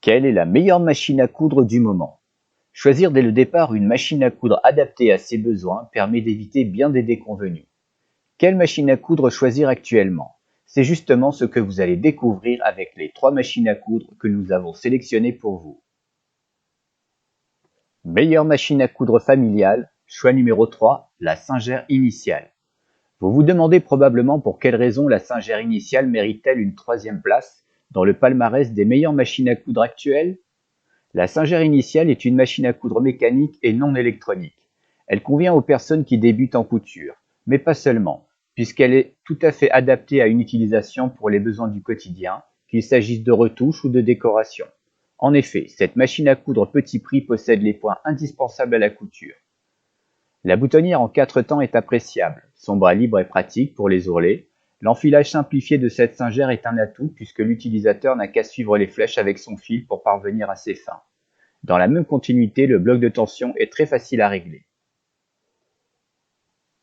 Quelle est la meilleure machine à coudre du moment? Choisir dès le départ une machine à coudre adaptée à ses besoins permet d'éviter bien des déconvenus. Quelle machine à coudre choisir actuellement? C'est justement ce que vous allez découvrir avec les 3 machines à coudre que nous avons sélectionnées pour vous. Meilleure machine à coudre familiale, choix numéro 3, la Singer initiale. Vous vous demandez probablement pour quelle raison la Singer initiale mérite-t-elle une 3e place dans le palmarès des meilleures machines à coudre actuelles? La Singer initiale est une machine à coudre mécanique et non électronique. Elle convient aux personnes qui débutent en couture, mais pas seulement, puisqu'elle est tout à fait adaptée à une utilisation pour les besoins du quotidien, qu'il s'agisse de retouches ou de décoration. En effet, cette machine à coudre petit prix possède les points indispensables à la couture. La boutonnière en 4 temps est appréciable, son bras libre est pratique pour les ourlets. L'enfilage simplifié de cette Singer est un atout puisque l'utilisateur n'a qu'à suivre les flèches avec son fil pour parvenir à ses fins. Dans la même continuité, le bloc de tension est très facile à régler.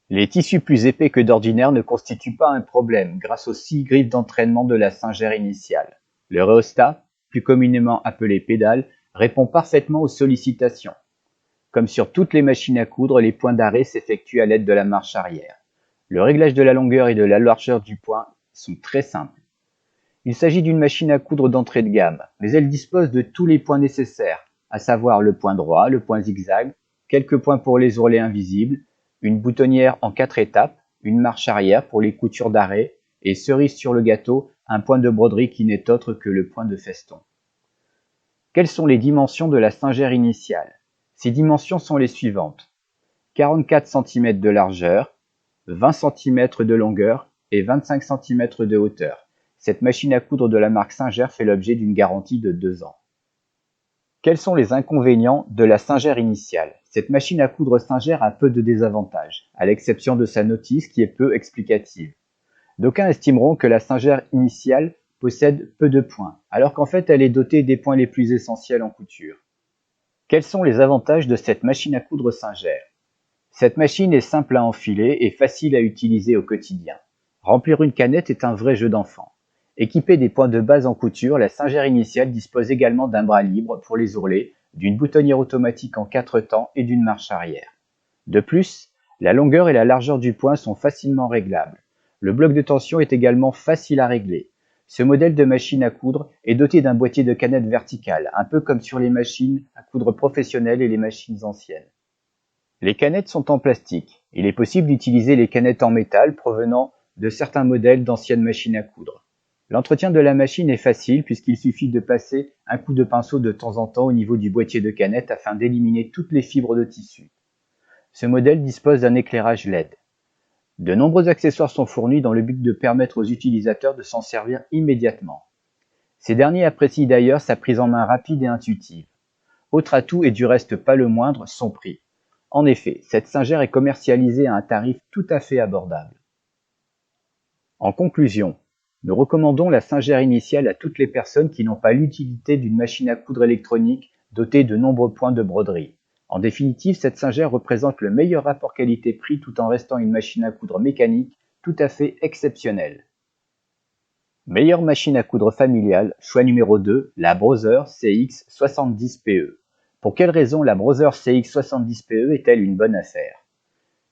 Les tissus plus épais que d'ordinaire ne constituent pas un problème grâce aux 6 griffes d'entraînement de la Singer initiale. Le rhéostat, plus communément appelé pédale, répond parfaitement aux sollicitations. Comme sur toutes les machines à coudre, les points d'arrêt s'effectuent à l'aide de la marche arrière. Le réglage de la longueur et de la largeur du point sont très simples. Il s'agit d'une machine à coudre d'entrée de gamme, mais elle dispose de tous les points nécessaires, à savoir le point droit, le point zigzag, quelques points pour les ourlets invisibles, une boutonnière en 4 étapes, une marche arrière pour les coutures d'arrêt, et cerise sur le gâteau, un point de broderie qui n'est autre que le point de feston. Quelles sont les dimensions de la Singer initiale? Ces dimensions sont les suivantes: 44 cm de largeur, 20 cm de longueur et 25 cm de hauteur. Cette machine à coudre de la marque Singer fait l'objet d'une garantie de 2 ans. Quels sont les inconvénients de la Singer initiale? Cette machine à coudre Singer a peu de désavantages, à l'exception de sa notice qui est peu explicative. D'aucuns estimeront que la Singer initiale possède peu de points, alors qu'en fait elle est dotée des points les plus essentiels en couture. Quels sont les avantages de cette machine à coudre Singer? Cette machine est simple à enfiler et facile à utiliser au quotidien. Remplir une canette est un vrai jeu d'enfant. Équipée des points de base en couture, la Singer initiale dispose également d'un bras libre pour les ourlets, d'une boutonnière automatique en 4 temps et d'une marche arrière. De plus, la longueur et la largeur du point sont facilement réglables. Le bloc de tension est également facile à régler. Ce modèle de machine à coudre est doté d'un boîtier de canette vertical, un peu comme sur les machines à coudre professionnelles et les machines anciennes. Les canettes sont en plastique. Il est possible d'utiliser les canettes en métal provenant de certains modèles d'anciennes machines à coudre. L'entretien de la machine est facile puisqu'il suffit de passer un coup de pinceau de temps en temps au niveau du boîtier de canette afin d'éliminer toutes les fibres de tissu. Ce modèle dispose d'un éclairage LED. De nombreux accessoires sont fournis dans le but de permettre aux utilisateurs de s'en servir immédiatement. Ces derniers apprécient d'ailleurs sa prise en main rapide et intuitive. Autre atout, et du reste pas le moindre, son prix. En effet, cette Singer est commercialisée à un tarif tout à fait abordable. En conclusion, nous recommandons la Singer initiale à toutes les personnes qui n'ont pas l'utilité d'une machine à coudre électronique dotée de nombreux points de broderie. En définitive, cette Singer représente le meilleur rapport qualité-prix tout en restant une machine à coudre mécanique tout à fait exceptionnelle. Meilleure machine à coudre familiale, choix numéro 2, la Brother CX70PE. Pour quelle raison la Brother CX70PE est-elle une bonne affaire?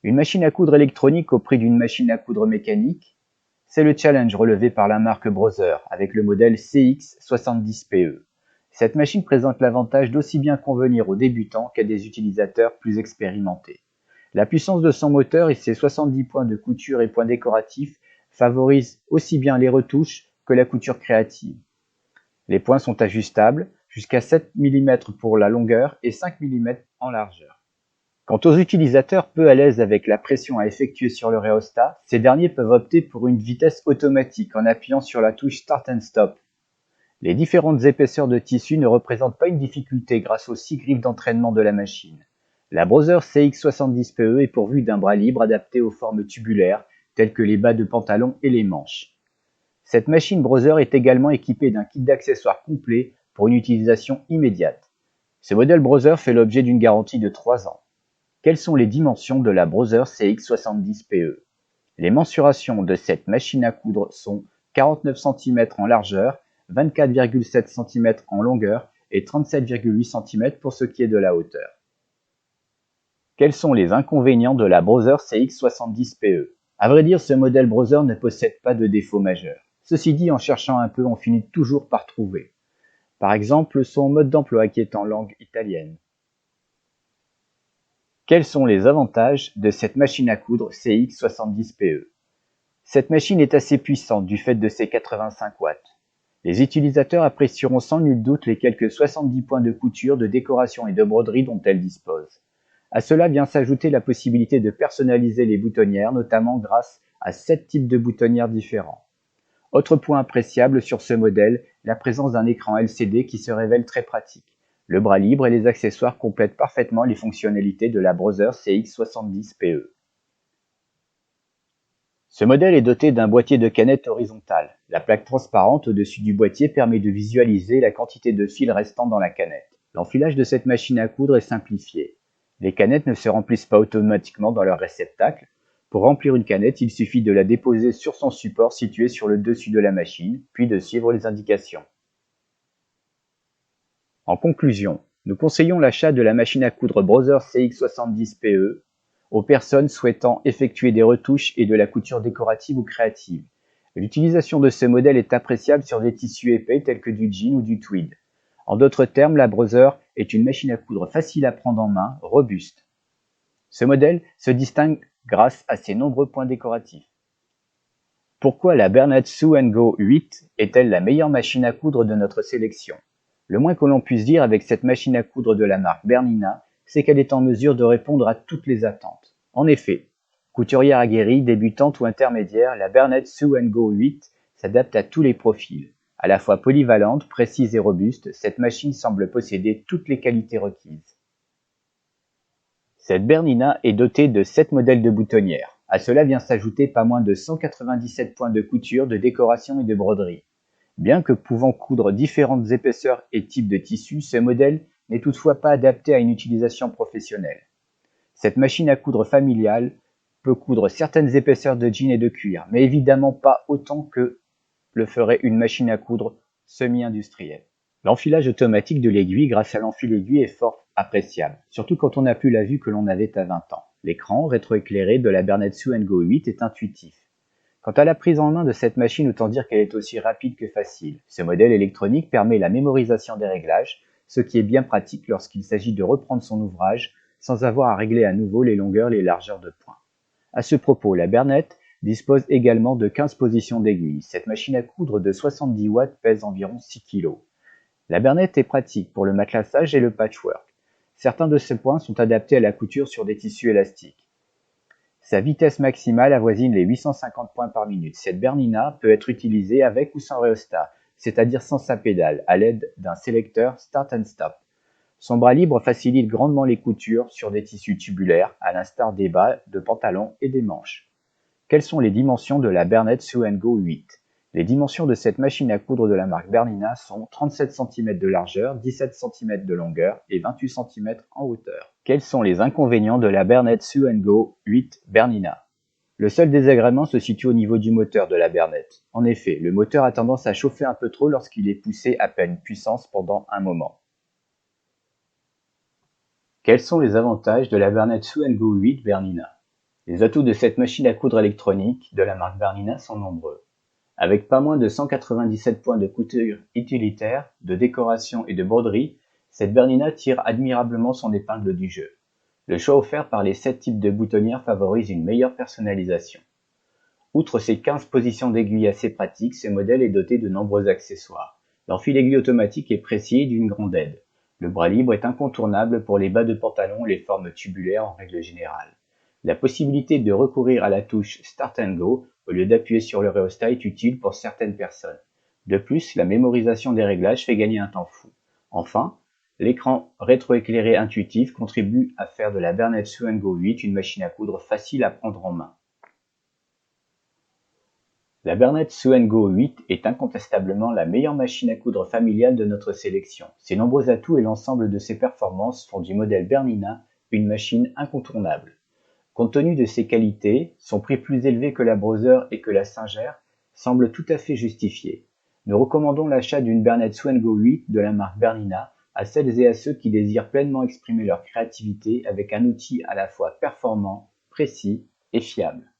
Une machine à coudre électronique au prix d'une machine à coudre mécanique? C'est le challenge relevé par la marque Brother avec le modèle CX70PE. Cette machine présente l'avantage d'aussi bien convenir aux débutants qu'à des utilisateurs plus expérimentés. La puissance de son moteur et ses 70 points de couture et points décoratifs favorisent aussi bien les retouches que la couture créative. Les points sont ajustables, jusqu'à 7 mm pour la longueur et 5 mm en largeur. Quant aux utilisateurs peu à l'aise avec la pression à effectuer sur le rhéostat, ces derniers peuvent opter pour une vitesse automatique en appuyant sur la touche Start and Stop. Les différentes épaisseurs de tissu ne représentent pas une difficulté grâce aux 6 griffes d'entraînement de la machine. La Brother CX70PE est pourvue d'un bras libre adapté aux formes tubulaires, telles que les bas de pantalon et les manches. Cette machine Brother est également équipée d'un kit d'accessoires complet pour une utilisation immédiate. Ce modèle Brother fait l'objet d'une garantie de 3 ans. Quelles sont les dimensions de la Brother CX70PE? Les mensurations de cette machine à coudre sont 49 cm en largeur, 24,7 cm en longueur et 37,8 cm pour ce qui est de la hauteur. Quels sont les inconvénients de la Brother CX70PE? À vrai dire, ce modèle Brother ne possède pas de défauts majeurs. Ceci dit, en cherchant un peu, on finit toujours par trouver. Par exemple, son mode d'emploi qui est en langue italienne. Quels sont les avantages de cette machine à coudre CX70PE? Cette machine est assez puissante du fait de ses 85 watts. Les utilisateurs apprécieront sans nul doute les quelques 70 points de couture, de décoration et de broderie dont elle dispose. À cela vient s'ajouter la possibilité de personnaliser les boutonnières, notamment grâce à 7 types de boutonnières différents. Autre point appréciable sur ce modèle, la présence d'un écran LCD qui se révèle très pratique. Le bras libre et les accessoires complètent parfaitement les fonctionnalités de la Brother CX70PE. Ce modèle est doté d'un boîtier de canettes horizontal. La plaque transparente au-dessus du boîtier permet de visualiser la quantité de fil restant dans la canette. L'enfilage de cette machine à coudre est simplifié. Les canettes ne se remplissent pas automatiquement dans leur réceptacle. Pour remplir une canette, il suffit de la déposer sur son support situé sur le dessus de la machine, puis de suivre les indications. En conclusion, nous conseillons l'achat de la machine à coudre Brother CX70PE aux personnes souhaitant effectuer des retouches et de la couture décorative ou créative. L'utilisation de ce modèle est appréciable sur des tissus épais tels que du jean ou du tweed. En d'autres termes, la Brother est une machine à coudre facile à prendre en main, robuste. Ce modèle se distingue grâce à ses nombreux points décoratifs. Pourquoi la Bernat Sew Go 8 est-elle la meilleure machine à coudre de notre sélection? Le moins que l'on puisse dire avec cette machine à coudre de la marque Bernina, c'est qu'elle est en mesure de répondre à toutes les attentes. En effet, couturière aguerrie, débutante ou intermédiaire, la Bernat Sew Go 8 s'adapte à tous les profils. À la fois polyvalente, précise et robuste, cette machine semble posséder toutes les qualités requises. Cette Bernina est dotée de 7 modèles de boutonnières. À cela vient s'ajouter pas moins de 197 points de couture, de décoration et de broderie. Bien que pouvant coudre différentes épaisseurs et types de tissus, ce modèle n'est toutefois pas adapté à une utilisation professionnelle. Cette machine à coudre familiale peut coudre certaines épaisseurs de jean et de cuir, mais évidemment pas autant que le ferait une machine à coudre semi-industrielle. L'enfilage automatique de l'aiguille grâce à l'enfil-aiguille est fort appréciable, surtout quand on n'a plus la vue que l'on avait à 20 ans. L'écran rétroéclairé de la Bernat Sew Go 8 est intuitif. Quant à la prise en main de cette machine, autant dire qu'elle est aussi rapide que facile. Ce modèle électronique permet la mémorisation des réglages, ce qui est bien pratique lorsqu'il s'agit de reprendre son ouvrage sans avoir à régler à nouveau les longueurs et les largeurs de points. À ce propos, la Bernat dispose également de 15 positions d'aiguilles. Cette machine à coudre de 70 watts pèse environ 6 kg. La Bernat est pratique pour le matelassage et le patchwork. Certains de ses points sont adaptés à la couture sur des tissus élastiques. Sa vitesse maximale avoisine les 850 points par minute. Cette Bernina peut être utilisée avec ou sans rhéostat, c'est-à-dire sans sa pédale, à l'aide d'un sélecteur Start and Stop. Son bras libre facilite grandement les coutures sur des tissus tubulaires, à l'instar des bas de pantalons et des manches. Quelles sont les dimensions de la Bernat Sew Go 8? Les dimensions de cette machine à coudre de la marque Bernina sont 37 cm de largeur, 17 cm de longueur et 28 cm en hauteur. Quels sont les inconvénients de la Bernat Sew Go 8 Bernina? Le seul désagrément se situe au niveau du moteur de la Bernat. En effet, le moteur a tendance à chauffer un peu trop lorsqu'il est poussé à pleine puissance pendant un moment. Quels sont les avantages de la Bernat Sew Go 8 Bernina? Les atouts de cette machine à coudre électronique de la marque Bernina sont nombreux. Avec pas moins de 197 points de couture utilitaires, de décoration et de broderie, cette Bernina tire admirablement son épingle du jeu. Le choix offert par les 7 types de boutonnières favorise une meilleure personnalisation. Outre ses 15 positions d'aiguille assez pratiques, ce modèle est doté de nombreux accessoires. L'enfil-aiguille automatique est précis et d'une grande aide. Le bras libre est incontournable pour les bas de pantalon et les formes tubulaires en règle générale. La possibilité de recourir à la touche Start and Go au lieu d'appuyer sur le rhéostat est utile pour certaines personnes. De plus, la mémorisation des réglages fait gagner un temps fou. Enfin, l'écran rétroéclairé intuitif contribue à faire de la Bernat Sew Go 8 une machine à coudre facile à prendre en main. La Bernat Sew Go 8 est incontestablement la meilleure machine à coudre familiale de notre sélection. Ses nombreux atouts et l'ensemble de ses performances font du modèle Bernina une machine incontournable. Compte tenu de ses qualités, son prix plus élevé que la Brother et que la Singer semble tout à fait justifié. Nous recommandons l'achat d'une Bernat Sew Go 8 de la marque Bernina à celles et à ceux qui désirent pleinement exprimer leur créativité avec un outil à la fois performant, précis et fiable.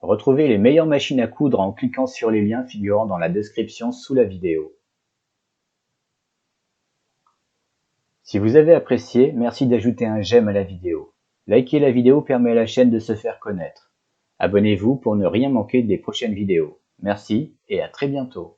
Retrouvez les meilleures machines à coudre en cliquant sur les liens figurant dans la description sous la vidéo. Si vous avez apprécié, merci d'ajouter un j'aime à la vidéo. Liker la vidéo permet à la chaîne de se faire connaître. Abonnez-vous pour ne rien manquer des prochaines vidéos. Merci et à très bientôt.